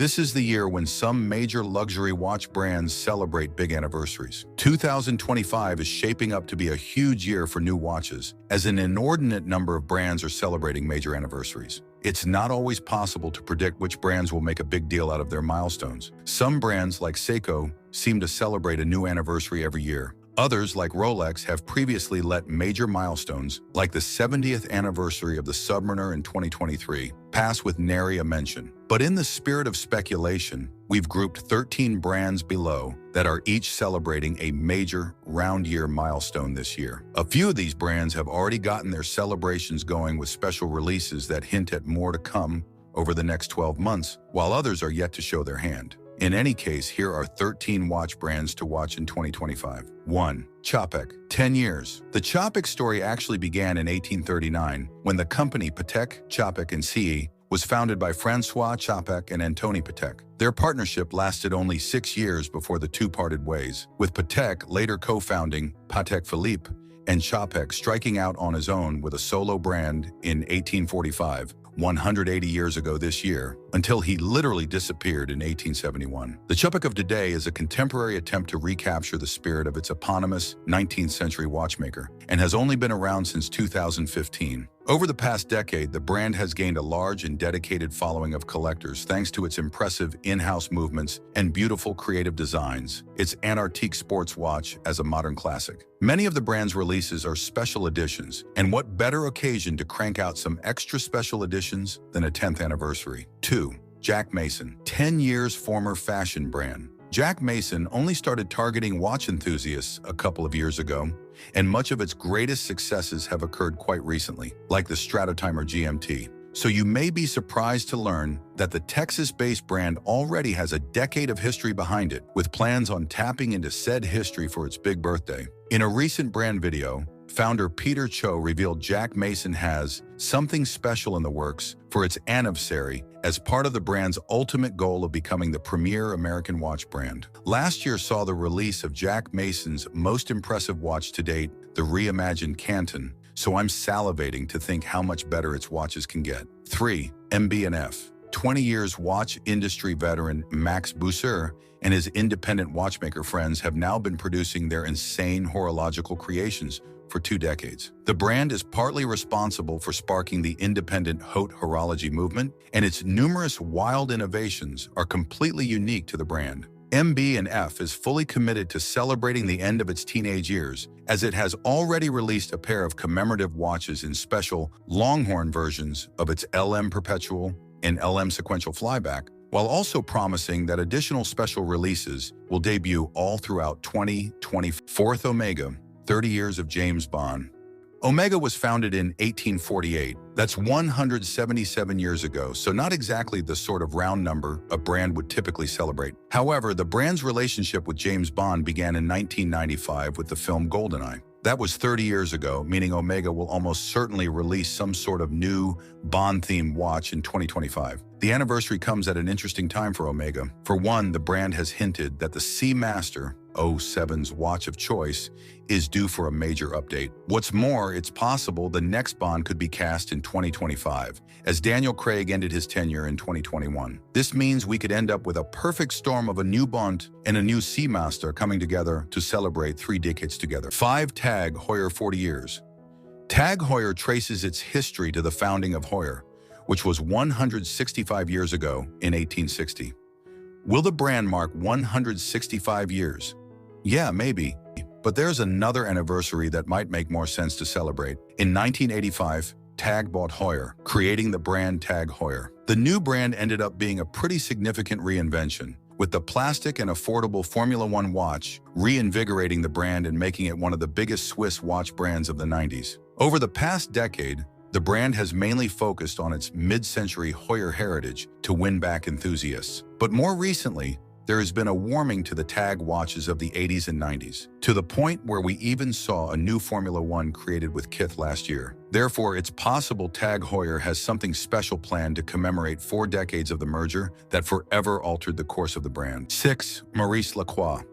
This is the year when some major luxury watch brands celebrate big anniversaries. 2025 is shaping up to be a huge year for new watches, as an inordinate number of brands are celebrating major anniversaries. It's not always possible to predict which brands will make a big deal out of their milestones. Some brands, like Seiko, seem to celebrate a new anniversary every year. Others, like Rolex, have previously let major milestones, like the 70th anniversary of the Submariner in 2023, pass with nary a mention. But in the spirit of speculation, we've grouped 13 brands below that are each celebrating a major round-year milestone this year. A few of these brands have already gotten their celebrations going with special releases that hint at more to come over the next 12 months, while others are yet to show their hand. In any case, here are 13 watch brands to watch in 2025. 1. Czapek. 10 years. The Czapek story actually began in 1839 when the company Patek, Czapek & Cie was founded by François Czapek and Antoni Patek. Their partnership lasted only 6 years before the two parted ways, with Patek later co-founding Patek Philippe and Czapek striking out on his own with a solo brand in 1845. 180 years ago this year, until he literally disappeared in 1871. The Czapek of today is a contemporary attempt to recapture the spirit of its eponymous 19th century watchmaker, and has only been around since 2015. Over the past decade, the brand has gained a large and dedicated following of collectors thanks to its impressive in-house movements and beautiful creative designs. Its antique sports watch as a modern classic. Many of the brand's releases are special editions, and what better occasion to crank out some extra special editions than a 10th anniversary. 2. Jack Mason. 10 years former fashion brand. Jack Mason only started targeting watch enthusiasts a couple of years ago, and much of its greatest successes have occurred quite recently, like the Stratotimer GMT. So you may be surprised to learn that the Texas-based brand already has a decade of history behind it, with plans on tapping into said history for its big birthday. In a recent brand video, founder Peter Cho revealed Jack Mason has something special in the works for its Anniversary as part of the brand's ultimate goal of becoming the premier American watch brand. Last year saw the release of Jack Mason's most impressive watch to date, the reimagined Canton, so I'm salivating to think how much better its watches can get. 3. MB&F. 20 years watch industry veteran Max Bousser and his independent watchmaker friends have now been producing their insane horological creations for 2 decades. The brand is partly responsible for sparking the independent haute horology movement, and its numerous wild innovations are completely unique to the brand. MB&F is fully committed to celebrating the end of its teenage years, as it has already released a pair of commemorative watches in special Longhorn versions of its LM Perpetual and LM Sequential Flyback, while also promising that additional special releases will debut all throughout 2024. Omega. 30 years of James Bond. Omega was founded in 1848. That's 177 years ago, so not exactly the sort of round number a brand would typically celebrate. However, the brand's relationship with James Bond began in 1995 with the film GoldenEye. That was 30 years ago, meaning Omega will almost certainly release some sort of new Bond-themed watch in 2025. The anniversary comes at an interesting time for Omega. For one, the brand has hinted that the Seamaster 07's watch of choice is due for a major update. What's more, it's possible the next Bond could be cast in 2025, as Daniel Craig ended his tenure in 2021. This means we could end up with a perfect storm of a new Bond and a new Seamaster coming together to celebrate 3 decades together. 5. TAG Heuer 40 years. TAG Heuer traces its history to the founding of Heuer, which was 165 years ago in 1860. Will the brand mark 165 years? Yeah, maybe. But there's another anniversary that might make more sense to celebrate. In 1985, TAG bought Heuer, creating the brand TAG Heuer. The new brand ended up being a pretty significant reinvention, with the plastic and affordable Formula One watch reinvigorating the brand and making it one of the biggest Swiss watch brands of the 90s. Over the past decade, the brand has mainly focused on its mid-century Heuer heritage to win back enthusiasts. But more recently, there has been a warming to the TAG watches of the 80s and 90s, to the point where we even saw a new Formula One created with Kith last year. Therefore, it's possible TAG Heuer has something special planned to commemorate 4 decades of the merger that forever altered the course of the brand. 6. Maurice Lacroix.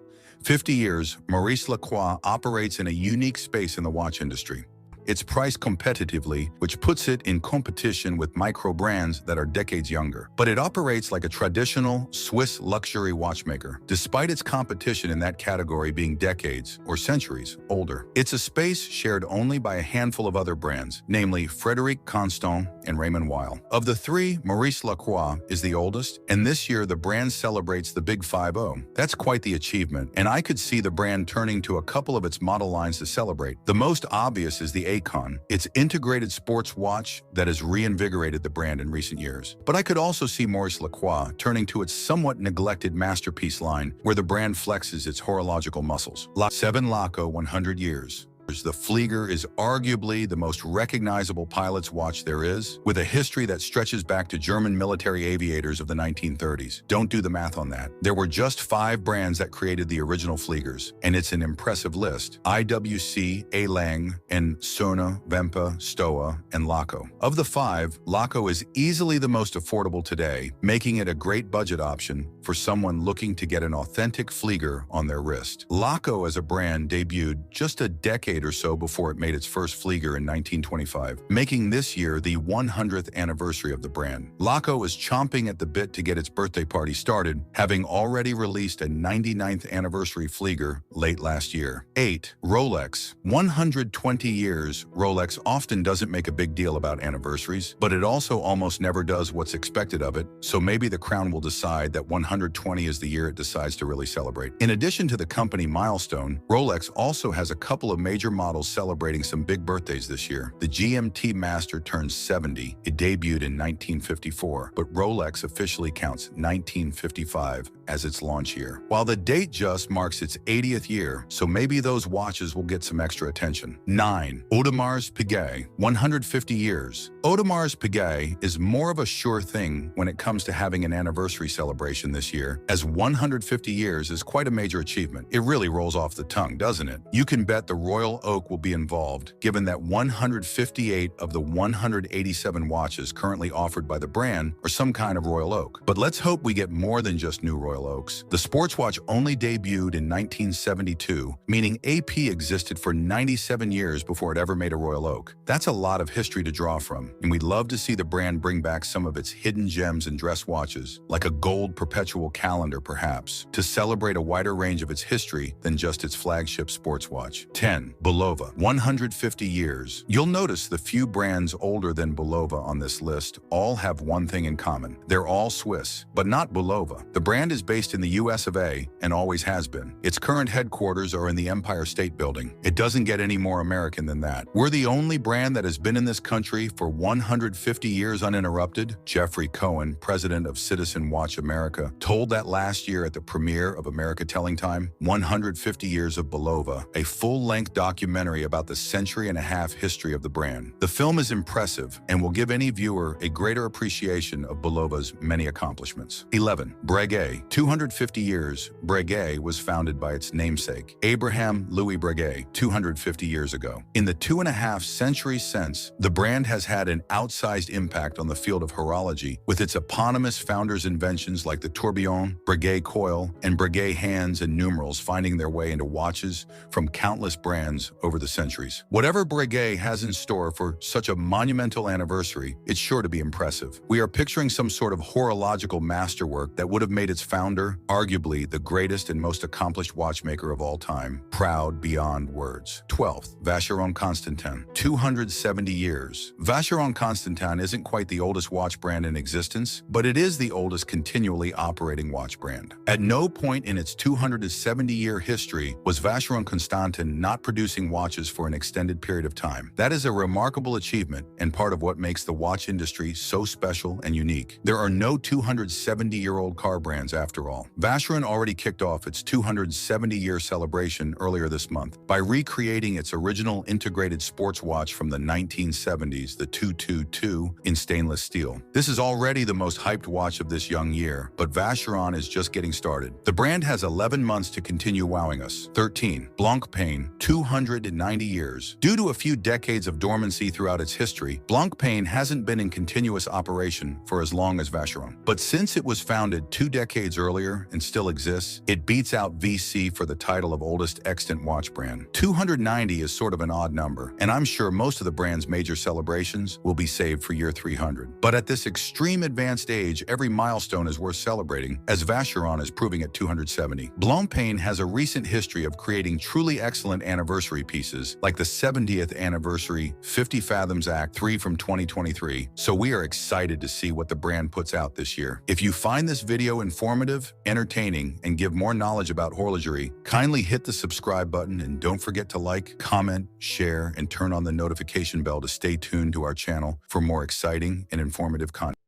50 years, Maurice Lacroix operates in a unique space in the watch industry. It's priced competitively, which puts it in competition with micro brands that are decades younger. But it operates like a traditional Swiss luxury watchmaker, despite its competition in that category being decades or centuries older. It's a space shared only by a handful of other brands, namely Frederic Constant and Raymond Weil. Of the three, Maurice Lacroix is the oldest, and this year the brand celebrates the Big 5-0. That's quite the achievement, and I could see the brand turning to a couple of its model lines to celebrate. The most obvious is the Acon, its integrated sports watch that has reinvigorated the brand in recent years. But I could also see Maurice Lacroix turning to its somewhat neglected masterpiece line, where the brand flexes its horological muscles. 7 Laco 100 years. The Flieger is arguably the most recognizable pilot's watch there is, with a history that stretches back to German military aviators of the 1930s. Don't do the math on that. There were just 5 brands that created the original Fliegers, and it's an impressive list: IWC, A-Lang, and Sona, Vempa, Stoa, and Laco. Of the 5, Laco is easily the most affordable today, making it a great budget option for someone looking to get an authentic Flieger on their wrist. Laco as a brand debuted just a decade or so before it made its first Flieger in 1925, making this year the 100th anniversary of the brand. Laco is chomping at the bit to get its birthday party started, having already released a 99th anniversary Flieger late last year. 8. Rolex. 120 years. Rolex often doesn't make a big deal about anniversaries, but it also almost never does what's expected of it, so maybe the crown will decide that 120 is the year it decides to really celebrate. In addition to the company Milestone, Rolex also has a couple of major models celebrating some big birthdays this year. The GMT Master turns 70. It debuted in 1954, but Rolex officially counts 1955 as its launch year. While the date just marks its 80th year, so maybe those watches will get some extra attention. 9. Audemars Piguet, 150 years. Audemars Piguet is more of a sure thing when it comes to having an anniversary celebration this year, as 150 years is quite a major achievement. It really rolls off the tongue, doesn't it? You can bet the Royal Oak will be involved, given that 158 of the 187 watches currently offered by the brand are some kind of Royal Oak. But let's hope we get more than just new Royal Oaks. The sports watch only debuted in 1972, meaning AP existed for 97 years before it ever made a Royal Oak. That's a lot of history to draw from, and we'd love to see the brand bring back some of its hidden gems in dress watches, like a gold perpetual calendar perhaps, to celebrate a wider range of its history than just its flagship sports watch. 10. Bulova, 150 years. You'll notice the few brands older than Bulova on this list all have one thing in common. They're all Swiss, but not Bulova. The brand is based in the US of A and always has been. Its current headquarters are in the Empire State Building. It doesn't get any more American than that. We're the only brand that has been in this country for 150 years uninterrupted. Jeffrey Cohen, president of Citizen Watch America, told that last year at the premiere of America Telling Time. 150 Years of Bulova, a full-length documentary about the century-and-a-half history of the brand. The film is impressive and will give any viewer a greater appreciation of Bulova's many accomplishments. 11. Breguet, 250 years. Breguet was founded by its namesake, Abraham Louis Breguet, 250 years ago. In the 2.5 centuries since, the brand has had an outsized impact on the field of horology, with its eponymous founders' inventions like the tourbillon, Breguet coil, and Breguet hands and numerals finding their way into watches from countless brands over the centuries. Whatever Breguet has in store for such a monumental anniversary, it's sure to be impressive. We are picturing some sort of horological masterwork that would have made its founder arguably the greatest and most accomplished watchmaker of all time, proud beyond words. 12th, Vacheron Constantin, 270 years. Vacheron Constantin isn't quite the oldest watch brand in existence, but it is the oldest continually operating watch brand. At no point in its 270-year history was Vacheron Constantin not producing watches for an extended period of time. That is a remarkable achievement and part of what makes the watch industry so special and unique. There are no 270-year-old car brands after all. Vacheron already kicked off its 270-year celebration earlier this month by recreating its original integrated sports watch from the 1970s, the 2 222 in stainless steel. This is already the most hyped watch of this young year, but Vacheron is just getting started. The brand has 11 months to continue wowing us. 13. Blancpain, 290 years. Due to a few decades of dormancy throughout its history, Blancpain hasn't been in continuous operation for as long as Vacheron. But since it was founded 2 decades earlier and still exists, it beats out VC for the title of oldest extant watch brand. 290 is sort of an odd number, and I'm sure most of the brand's major celebrations will be saved for year 300. But at this extreme advanced age, every milestone is worth celebrating, as Vacheron is proving at 270. Blancpain has a recent history of creating truly excellent anniversary pieces, like the 70th anniversary 50 Fathoms Act 3 from 2023, so we are excited to see what the brand puts out this year. If you find this video informative, entertaining, and give more knowledge about horologery, kindly hit the subscribe button and don't forget to like, comment, share, and turn on the notification bell to stay tuned to our channel for more exciting and informative content.